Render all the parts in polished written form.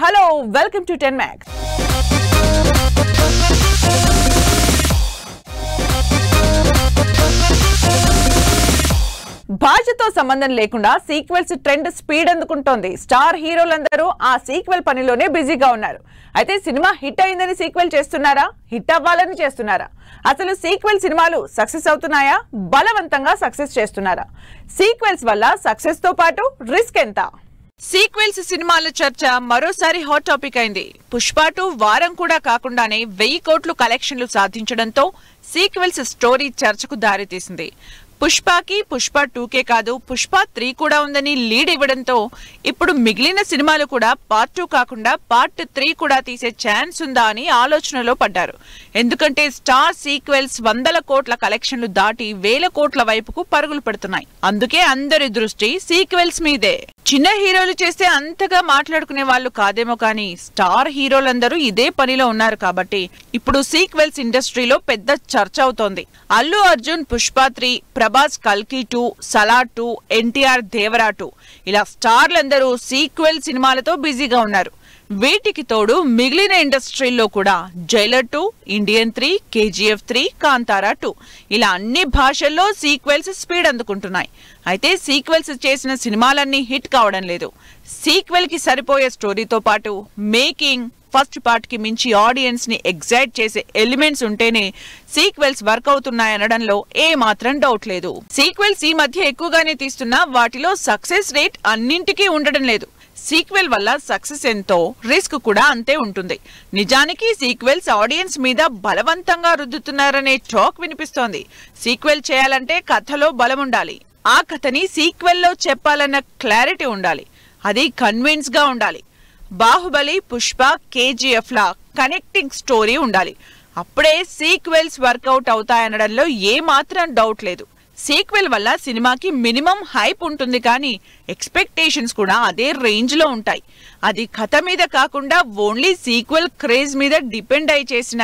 Hello, welcome to 10 Max. భాషతో సంబంధం లేకుండా సీక్వెల్స్ ట్రెండ్ స్పీడ్ అందుకుంటోంది. స్టార్ హీరోలందరూ ఆ సీక్వెల్ పనిలోనే బిజీగా ఉన్నారు. అయితే సినిమా హిట్ అయిందని సీక్వెల్ చేస్తున్నారా, హిట్ అవ్వాలని చేస్తున్నారా? అసలు సీక్వెల్ సినిమాలు సక్సెస్ అవుతున్నాయా, బలవంతంగా సక్సెస్ చేస్తున్నారా? సీక్వెల్స్ వల్ల సక్సెస్ తో పాటు రిస్క్ ఎంత? సీక్వెల్స్ సినిమాల చర్చ మరోసారి హాట్ టాపిక్ అయింది. పుష్ప 2 వారం కూడా కాకుండానే 1000 కోట్లు కలెక్షన్లు సాధించడంతో సీక్వెల్స్ స్టోరీ చర్చకు దారితీసింది. పుష్పకి పుష్ప 2కే కాదు పుష్ప 3 కూడా ఉందని లీడ్ ఇవ్వడంతో ఇప్పుడు మిగిలిన సినిమాలు కూడా పార్ట్ 2 కాకుండా పార్ట్ 3 కూడా తీసే ఛాన్స్ ఉందా అని ఆలోచనలో పడ్డారు. ఎందుకంటే స్టార్ సీక్వెల్స్ 100 కోట్ల కలెక్షన్లు దాటి 1000 కోట్ల వైపుకు పరుగులు పెడుతున్నాయి. అందుకే అందరి దృష్టి సీక్వెల్స్ మీదే. చిన్న హీరోలు చేస్తే అంతగా మాట్లాడుకునే వాళ్ళు కాదేమో కానీ స్టార్ హీరోలందరూ ఇదే పనిలో ఉన్నారు కాబట్టి ఇప్పుడు సీక్వెల్స్ ఇండస్ట్రీలో పెద్ద చర్చ అవుతోంది. అల్లు అర్జున్ పుష్ప 3, ప్రభాస్ కల్కి 2, సలార్ 2, ఎన్టీఆర్ దేవరా 2 ఇలా స్టార్లందరూ సీక్వెల్ సినిమాలతో బిజీగా ఉన్నారు. వీటికి తోడు మిగిలిన ఇండస్ట్రీల్లో కూడా జైలర్ 2, ఇండియన్ 3, KGF 3, కాంతారా 2 ఇలా అన్ని భాషల్లో సీక్వెల్స్ స్పీడ్ అందుకుంటున్నాయి. అయితే సీక్వెల్స్ చేసిన సినిమాలన్నీ హిట్ కావడం లేదు. సీక్వెల్ కి సరిపోయే స్టోరీతో పాటు మేకింగ్, ఫస్ట్ పార్ట్ కి మించి ఆడియన్స్ ని ఎగ్జైట్ చేసే ఎలిమెంట్స్ ఉంటేనే సీక్వెల్స్ వర్క్ అవుతున్నాయనడంలో ఏ మాత్రం డౌట్ లేదు. సీక్వెల్స్ ఈ మధ్య ఎక్కువగానే తీస్తున్నా వాటిలో సక్సెస్ రేట్ అన్నింటికీ ఉండడం లేదు. సీక్వెల్ వల్ల సక్సెస్ ఎంతో, రిస్క్ కూడా అంతే ఉంటుంది. నిజానికి సీక్వెల్స్ ఆడియన్స్ మీద బలవంతంగా రుద్దుతున్నారనే టాక్ వినిపిస్తోంది. సీక్వెల్ చేయాలంటే కథలో బలం ఉండాలి. ఆ కథని సీక్వెల్ లో చెప్పాలన్న క్లారిటీ ఉండాలి. అది కన్విన్స్ గా ఉండాలి. బాహుబలి, పుష్ప, KGF లా కనెక్టింగ్ స్టోరీ ఉండాలి. అప్పుడే సీక్వెల్స్ వర్కౌట్ అవుతాయనడంలో ఏ మాత్రం డౌట్ లేదు. సీక్వెల్ వల్ల సినిమాకి మినిమం హైప్ ఉంటుంది కానీ ఎక్స్పెక్టేషన్స్ కూడా అదే రేంజ్ లో ఉంటాయి. అది కథ మీద కాకుండా ఓన్లీ సీక్వెల్ క్రేజ్ మీద డిపెండ్ అయి చేసిన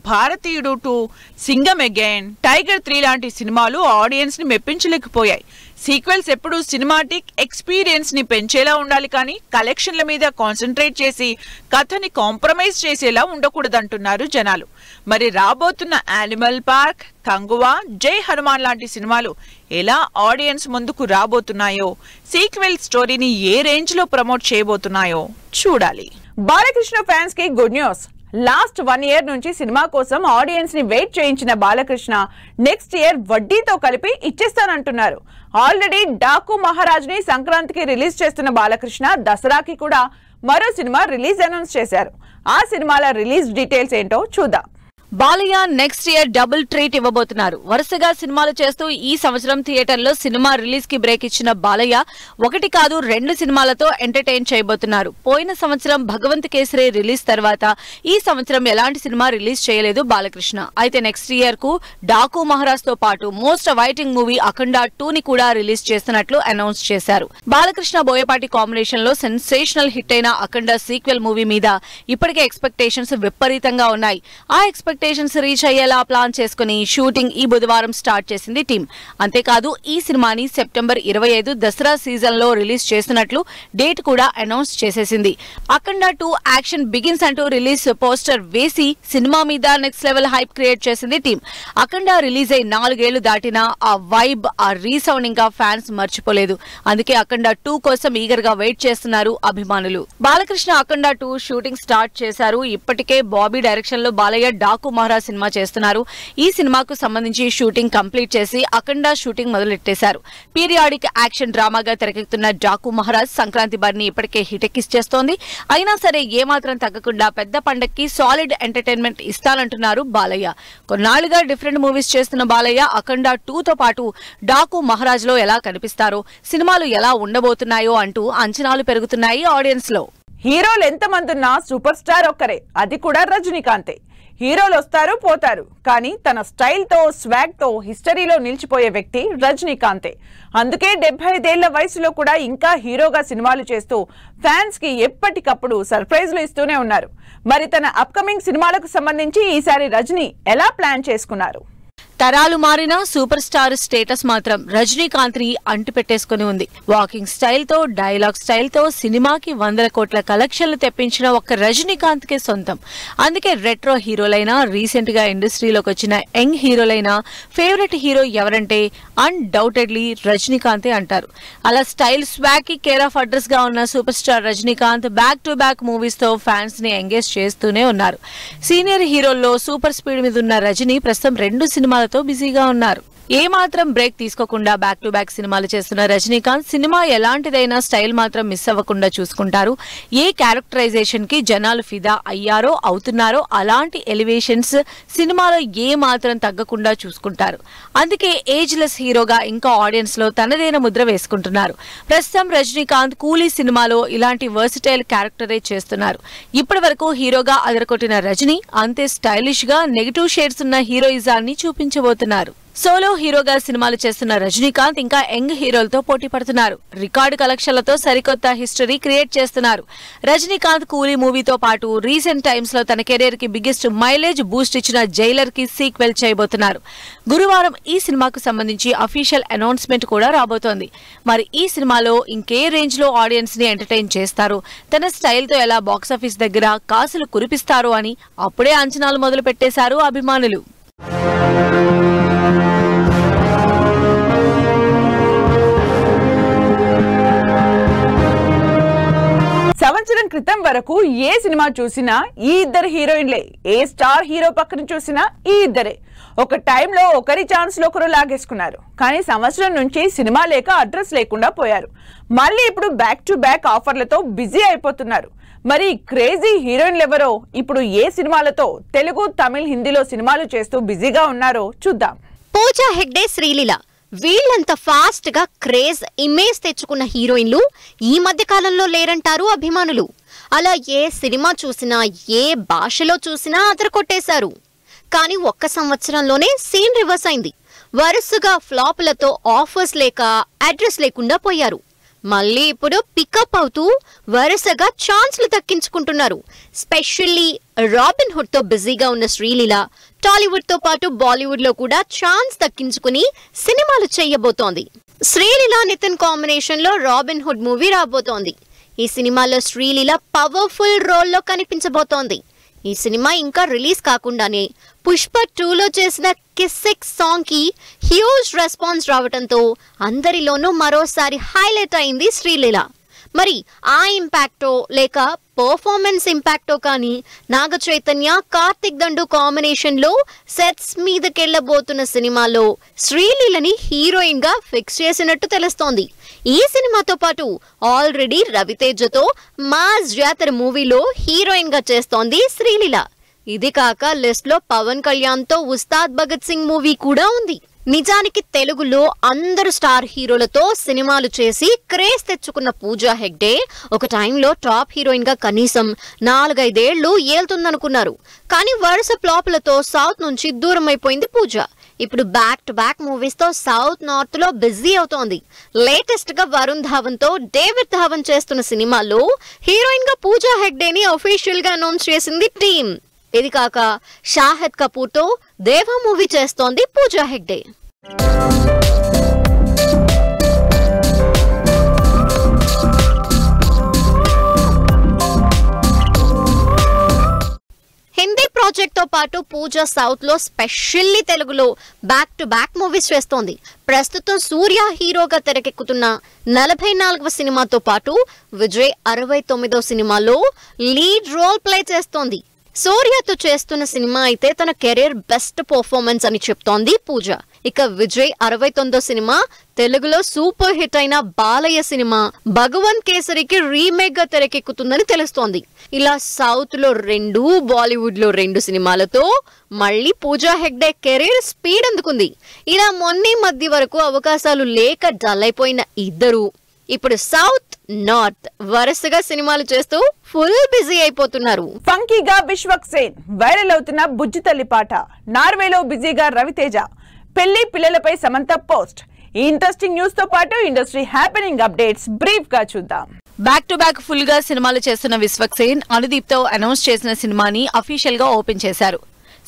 భారతీయుడు 2, సింగం అగైన్, టైగర్ 3 లాంటి సినిమాలు ఆడియన్స్ ని మెప్పించలేకపోయాయి. సీక్వెల్స్ ఎప్పుడు సినిమాటిక్ ఎక్స్పీరియన్స్ ని పెంచేలా ఉండాలి కానీ కలెక్షన్ల మీద కాన్సన్ట్రేట్ చేసి కథని కాంప్రమైజ్ చేసేలా ఉండకూడదంటున్నారు జనాలు. మరి రాబోతున్న యానిమల్ పార్క్, కంగువా, జై హనుమాన్ లాంటి సినిమాలు ఎలా ఆడియన్స్ ముందుకు రాబోతున్నాయో, సీక్వెల్ స్టోరీని ఏ రేంజ్ లో ప్రమోట్ చేయబోతున్నాయో చూడాలి. బాలకృష్ణ ఫ్యాన్స్ కి గుడ్ న్యూస్. లాస్ట్ 1 year నుంచి సినిమా కోసం ఆడియన్స్ ని వెయిట్ చేయించిన బాలకృష్ణ నెక్స్ట్ ఇయర్ వడ్డీతో కలిపి ఇచ్చేస్తానంటున్నారు. ఆల్రెడీ డాకు మహారాజ్ ని సంక్రాంతికి రిలీజ్ చేస్తున్న బాలకృష్ణ దసరాకి కూడా మరో సినిమా రిలీజ్ అనౌన్స్ చేశారు. ఆ సినిమాల రిలీజ్ డీటెయిల్స్ ఏంటో చూద్దాం. Balayya next year double treat ఇవ్వబోతున్నారు. వరుసగా సినిమాలు చేస్తూ ఈ సంవత్సరం థియేటర్లో సినిమా రిలీజ్ కి బ్రేక్ ఇచ్చిన బాలయ్య 1 కాదు 2 సినిమాలతో ఎంటర్టైన్ చేయబోతున్నారు. పోయిన సంవత్సరం భగవంత్ కేసరి రిలీజ్ తర్వాత ఈ సంవత్సరం ఎలాంటి సినిమా రిలీజ్ చేయలేదు బాలకృష్ణ. అయితే నెక్స్ట్ ఇయర్ కు డాకు మహారాజ్ తో పాటు మోస్ట్ అవైటింగ్ మూవీ అఖండ 2 ని కూడా రిలీజ్ చేస్తున్నట్లు అనౌన్స్ చేశారు. బాలకృష్ణ బోయపాటి కాంబినేషన్ లో సెన్సేషనల్ హిట్ అయిన అఖండ సీక్వెల్ మూవీ మీద ఇప్పటికే ఎక్స్పెక్టేషన్స్ విపరీతంగా ఉన్నాయి. ఆ ఎక్స్పెక్టేషన్స్ రీచ్ అయ్యేలా ప్లాన్ చేసుకుని షూటింగ్ ఈ బుధవారం స్టార్ట్ చేసింది టీం. అంతేకాదు ఈ సినిమాని సెప్టెంబర్ 25 దసరా సీజన్ లో రిలీజ్ చేస్తున్నట్లు డేట్ కూడా అనౌన్స్ చేసేసింది. అఖండ 2 యాక్షన్ బిగిన్స్ అంటూ రిలీజ్ పోస్టర్ వేసి సినిమా మీద నెక్స్ట్ లెవెల్ హైప్ క్రియేట్ చేసింది టీం. అఖండ రిలీజ్ అయి 4 ఏళ్లు దాటినా ఆ వైబ్, ఆ రీసౌండ్ ఇంకా ఫ్యాన్స్ మర్చిపోలేదు. అందుకే అఖండ 2 కోసం ఈగర్ గా వెయిట్ చేస్తున్నారు అభిమానులు. బాలకృష్ణ అఖండ 2 షూటింగ్ స్టార్ట్ చేశారు. ఇప్పటికే బాబీ డైరెక్షన్ లో బాలయ్య డాకు మహారాజ్ సినిమా చేస్తున్నారు. ఈ సినిమాకు సంబంధించి షూటింగ్ కంప్లీట్ చేసి అఖండ షూటింగ్ మొదలెట్టేశారు. పీరియాడిక్ యాక్షన్ డ్రామాగా తెరకెక్కుతున్న డాకు మహారాజ్ సంక్రాంతి బారిని ఇప్పటికే హిటెక్కిచ్చేస్తోంది. అయినా సరే ఏమాత్రం తగ్గకుండా పెద్ద పండక్కి సాలిడ్ ఎంటర్టైన్మెంట్ ఇస్తానంటున్నారు బాలయ్య. కొన్నాళ్లుగా డిఫరెంట్ మూవీస్ చేస్తున్న బాలయ్య అఖండ 2 తో పాటు డాకు మహారాజ్ లో ఎలా కనిపిస్తారో, సినిమాలు ఎలా ఉండబోతున్నాయో అంటూ అంచనాలు పెరుగుతున్నాయి ఆడియన్స్ లో. హీరోలు ఎంతమంది ఉన్నా సూపర్ స్టార్ ఒక్కరే, అది కూడా రజనీకాంతే. హీరోలు వస్తారు పోతారు కానీ తన స్టైల్ తో, స్వాగ్ తో హిస్టరీలో నిలిచిపోయే వ్యక్తి రజనీకాంతే. అందుకే 75 ఏళ్ల వయసులో కూడా ఇంకా హీరోగా సినిమాలు చేస్తూ ఫ్యాన్స్ కి ఎప్పటికప్పుడు సర్ప్రైజ్లు ఇస్తూనే ఉన్నారు. మరి తన అప్కమింగ్ సినిమాలకు సంబంధించి ఈసారి రజనీ ఎలా ప్లాన్ చేసుకున్నారు? తరాలు మారినా సూపర్ స్టార్ స్టేటస్ మాత్రం రజనీకాంత్ ని అంటిపెట్టేసుకుని ఉంది. వాకింగ్ స్టైల్ తో, డైలాగ్ స్టైల్ తో సినిమాకి 100 కోట్ల కలెక్షన్లు తెప్పించిన ఒక్క రజనీకాంత్ కే సొంతం. అందుకే రెట్రో హీరోలైనా, రీసెంట్ గా ఇండస్ట్రీలోకి వచ్చిన యంగ్ హీరోలైనా ఫేవరెట్ హీరో ఎవరంటే అన్డౌటెడ్లీ రజనీకాంతే అంటారు. అలా స్టైల్ స్వాగ్ కి కేర్ ఆఫ్ అడ్రస్ గా ఉన్న super star Rajinikanth back to back movies తో ఫ్యాన్స్ ని ఎంగేజ్ చేస్తూనే ఉన్నారు. సీనియర్ హీరోల్లో సూపర్ స్పీడ్ మీద ఉన్న రజనీ ప్రస్తుతం 2 సినిమాలతో బిజీగా ఉన్నారు. ఏ మాత్రం బ్రేక్ తీసుకోకుండా బ్యాక్ టు బ్యాక్ సినిమాలు చేస్తున్న రజనీకాంత్ సినిమా ఎలాంటిదైనా స్టైల్ మాత్రం మిస్ అవ్వకుండా చూసుకుంటారు. ఏ క్యారెక్టరైజేషన్ కి జనాలు ఫిదా అయ్యారో అవుతున్నారో అలాంటి ఎలివేషన్స్ సినిమాలో ఏ మాత్రం తగ్గకుండా చూసుకుంటారు. అందుకే ఏజ్ లెస్ హీరోగా ఇంకా ఆడియన్స్ లో తనదైన ముద్ర వేసుకుంటున్నారు. ప్రస్తుతం రజనీకాంత్ కూలీ సినిమాలో ఇలాంటి వర్సిటైల్ క్యారెక్టరే చేస్తున్నారు. ఇప్పటి వరకు హీరోగా అదరకొట్టిన రజనీ అంతే స్టైలిష్ గా నెగిటివ్ షేడ్స్ ఉన్న హీరోయిజాన్ని చూపించబోతున్నారు. సోలో హీరోగా సినిమాలు చేస్తున్న రజనీకాంత్ ఇంకా యంగ్ హీరోలతో పోటీ పడుతున్నారు. రికార్డు కలెక్షన్లతో సరికొత్త హిస్టరీ క్రియేట్ చేస్తున్నారు. రజనీకాంత్ కూలీ మూవీతో పాటు రీసెంట్ టైమ్స్ లో తన కెరీర్ కి బిగ్గెస్ట్ మైలేజ్ బూస్ట్ ఇచ్చిన జైలర్ కి సీక్వెల్ చేయబోతున్నారు. గురువారం ఈ సినిమాకు సంబంధించి అఫీషియల్ అనౌన్స్మెంట్ కూడా రాబోతోంది. మరి ఈ సినిమాలో ఇంకే రేంజ్ లో ఆడియన్స్ ని ఎంటర్టైన్ చేస్తారు, తన స్టైల్ తో ఎలా బాక్సాఫీస్ దగ్గర కాసులు కురిపిస్తారు అని అప్పుడే అంచనాలు మొదలు పెట్టేశారు అభిమానులు. సంవత్సరం క్రితం వరకు ఏ సినిమా చూసినా ఈ ఇద్దరు హీరోయిన్లే, ఏ స్టార్ హీరో పక్కన చూసినా ఈ ఇద్దరే. ఒక టైంలో ఒకరి ఛాన్స్ లో ఒకరు లాగేసుకున్నారు. కానీ సంవత్సరం నుంచి సినిమా లేక అడ్రస్ లేకుండా పోయారు. మళ్ళీ ఇప్పుడు బ్యాక్ టు బ్యాక్ ఆఫర్లతో బిజీ అయిపోతున్నారు. మరి క్రేజీ హీరోయిన్లు ఎవరో, ఇప్పుడు ఏ సినిమాలతో తెలుగు, తమిళ్, హిందీలో సినిమాలు చేస్తూ బిజీగా ఉన్నారో చూద్దాం. పూజా హెగ్డే, శ్రీలీల వీళ్ళంత ఫాస్ట్ గా క్రేజ్ ఇమేజ్ తెచ్చుకున్న హీరోయిన్లు ఈ మధ్య కాలంలో లేరంటారు అభిమానులు. అలా ఏ సినిమా చూసినా, ఏ భాషలో చూసినా అదరకొట్టేశారు. కానీ ఒక్క సంవత్సరంలోనే సీన్ రివర్స్ అయింది. వరుసగా ఫ్లాపులతో ఆఫర్స్ లేక అడ్రస్ లేకుండా పోయారు. మళ్ళీ ఇప్పుడు పికప్ అవుతూ వరుసగా ఛాన్స్లు దక్కించుకుంటున్నారు. స్పెషల్లీ రాబిన్ హుడ్ తో బిజీగా ఉన్న శ్రీలీల టాలీవుడ్ తో పాటు బాలీవుడ్ లో కూడా ఛాన్స్ దక్కించుకుని సినిమాలు చేయబోతోంది. శ్రీలీల, నితిన్ కాంబినేషన్ లో రాబిన్ హుడ్ మూవీ రాబోతోంది. ఈ సినిమాలో శ్రీలీల పవర్ఫుల్ రోల్లో కనిపించబోతోంది. ఈ సినిమా ఇంకా రిలీజ్ కాకుండానే పుష్ప 2లో చేసిన కిస్సిక్ సాంగ్ కి హ్యూజ్ రెస్పాన్స్ రావడంతో అందరిలోనూ మరోసారి హైలైట్ అయింది శ్రీలీల. మరి ఆ ఇంపాక్టో లేక పర్ఫార్మెన్స్ ఇంపాక్టో కానీ నాగ చైతన్య, కార్తిక్ దండు కాంబినేషన్ లో సెట్స్ మీదకెళ్లబోతున్న సినిమాలో శ్రీలీలని హీరోయిన్ గా ఫిక్స్ చేసినట్టు తెలుస్తోంది. ఈ సినిమాతో పాటు ఆల్రెడీ రవితేజతో మాస్ జాతర మూవీలో హీరోయిన్ గా చేస్తోంది శ్రీలీల. ఇది కాక లిస్ట్ లో పవన్ కళ్యాణ్ తో ఉస్తాద్ భగత్ సింగ్ మూవీ కూడా ఉంది. నిజానికి తెలుగులో అందరు స్టార్ హీరోలతో సినిమాలు చేసి క్రేజ్ తెచ్చుకున్న పూజా హెగ్డే ఒక టైంలో టాప్ హీరోయిన్ గా కనీసం 4-5 ఏళ్లు ఏళ్తుందనుకున్నారు. కానీ వరుస ఫ్లాపులతో సౌత్ నుంచి దూరం అయిపోయింది పూజ. ఇప్పుడు బ్యాక్ టు బ్యాక్ మూవీస్ తో సౌత్ నార్త్ లో బిజీ అవుతోంది. లేటెస్ట్ గా వరుణ్ ధావన్ తో డేవిడ్ ధావన్ చేస్తున్న సినిమాలో హీరోయిన్ గా పూజా హెగ్డేని అఫీషియల్ గా అనౌన్స్ చేసింది టీమ్. ఇది కాక షాహిద్ కపూర్ తో దేవా మూవీ చేస్తోంది పూజా హెగ్డే. హిందీ ప్రాజెక్ట్ తో పాటు పూజ సౌత్ లో స్పెషల్లీ తెలుగులో బ్యాక్ టు బ్యాక్ మూవీస్ చేస్తోంది. ప్రస్తుతం సూర్య హీరోగా తెరకెక్కుతున్న 44వ సినిమాతో పాటు విజయ్ 69వ సినిమాలో లీడ్ రోల్ ప్లే చేస్తోంది. సూర్యతో చేస్తున్న సినిమా అయితే తన కెరీర్ బెస్ట్ పర్ఫార్మెన్స్ అని చెప్తోంది పూజ. ఇక విజయ్ 69వ సినిమా తెలుగులో సూపర్ హిట్ అయిన బాలయ్య సినిమా భగవంత్ కేసరికి రీమేక్ గా తెరకెక్కుతుందని తెలుస్తోంది. ఇలా సౌత్ లో 2, బాలీవుడ్ లో 2 సినిమాలతో మళ్ళీ పూజా హెగ్డే కెరీర్ స్పీడ్ అందుకుంది. ఇలా మొన్న మధ్య వరకు అవకాశాలు లేక డల్ అయిపోయిన ఇద్దరు ఇప్పుడు సౌత్, నార్త్ వరుసగా సినిమాలు చేస్తూ ఫుల్ బిజీ అయిపోతున్నారు. ఫంకీగా విశ్వక్ సేన్, వైరల్ అవుతున్న బుజ్జి తల్లి పాట, నార్వేలో బిజీగా రవితేజ, పెళ్లి పిల్లలపై సమంత పోస్ట్. ఈ ఇంట్రెస్టింగ్ న్యూస్ తో పాటు ఇండస్ట్రీ హ్యాపెనింగ్ అప్డేట్స్ బ్రీఫ్ గా చూద్దాం. బ్యాక్ టు బ్యాక్ ఫుల్ గా సినిమాలు చేస్తున్న విశ్వక్ సేన్ అనుదీప్ తో అనౌన్స్ చేసిన సినిమాని అఫీషియల్ గా ఓపెన్ చేశారు.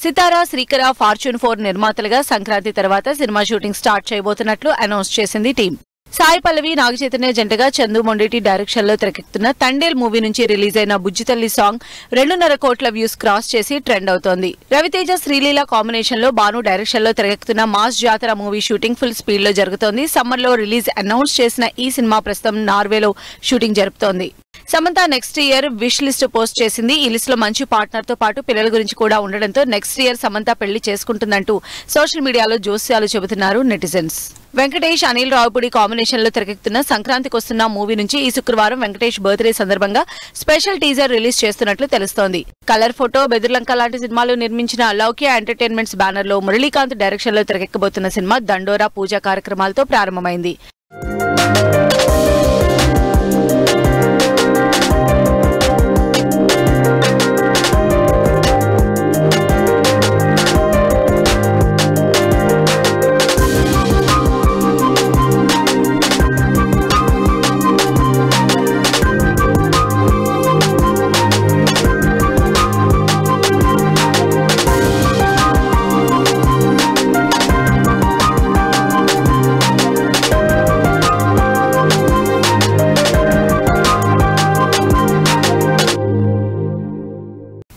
సితారా, శ్రీకర, ఫార్చ్యూన్ 4 నిర్మాతలుగా సంక్రాంతి తర్వాత సినిమా షూటింగ్ స్టార్ట్ చేయబోతున్నట్లు అనౌన్స్ చేసింది టీం. సాయి పల్లవి, నాగచైతన్య జంటగా చందు మొండేటి డైరెక్షన్ లో తెరకెక్కుతున్న తండేల్ మూవీ నుంచి రిలీజ్ అయిన బుజ్జితల్లి సాంగ్ 2.5 కోట్ల వ్యూస్ క్రాస్ చేసి ట్రెండ్ అవుతోంది. రవితేజ, శ్రీలీల కాంబినేషన్ లో భాను డైరెక్షన్ లో తెరకెక్కుతున్న మాస్ జాతర మూవీ షూటింగ్ ఫుల్ స్పీడ్ లో జరుగుతోంది. సమ్మర్ లో రిలీజ్ అనౌన్స్ చేసిన ఈ సినిమా ప్రస్తుతం నార్వేలో షూటింగ్ జరుపుతోంది. Samantha next year wish list post చేసింది. ఈ లిస్ట్ లో మంచి పార్ట్నర్ తో పాటు పిల్లల గురించి కూడా ఉండడంతో నెక్స్ట్ ఇయర్ సమంత పెళ్లి చేసుకుంటుందంటూ సోషల్ మీడియాలో జోస్యాలు చెబుతున్నారు నెటిజన్స్. వెంకటేష్, అనిల్ రావుపూడి కాంబినేషన్ లో తెరకెక్కుతున్న సంక్రాంతికి వస్తున్న మూవీ నుంచి ఈ శుక్రవారం వెంకటేష్ బర్త్డే సందర్భంగా స్పెషల్ టీజర్ రిలీజ్ చేస్తున్నట్లు తెలుస్తోంది. కలర్ ఫోటో, బెదుర్లంక లాంటి సినిమాలు నిర్మించిన లౌక్య ఎంటర్టైన్మెంట్స్ బ్యానర్ లో మురళీకాంత్ డైరెక్షన్ లో తెరకెక్కబోతున్న సినిమా దండోరా పూజా కార్యక్రమాలతో ప్రారంభమైంది.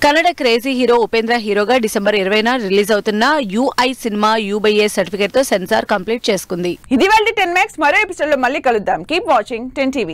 కన్నడ క్రేజీ హీరో ఉపేంద్ర హీరోగా డిసెంబర్ 20న రిలీజ్ అవుతున్న యూఐ సినిమా U/A సర్టిఫికేట్ తో సెన్సార్ కంప్లీట్ చేసుకుంది. ఇది వాళ్ళ 10 Max. మరో ఎపిసోడ్ లో మళ్ళీ కలుద్దాం. Keep watching 10 TV.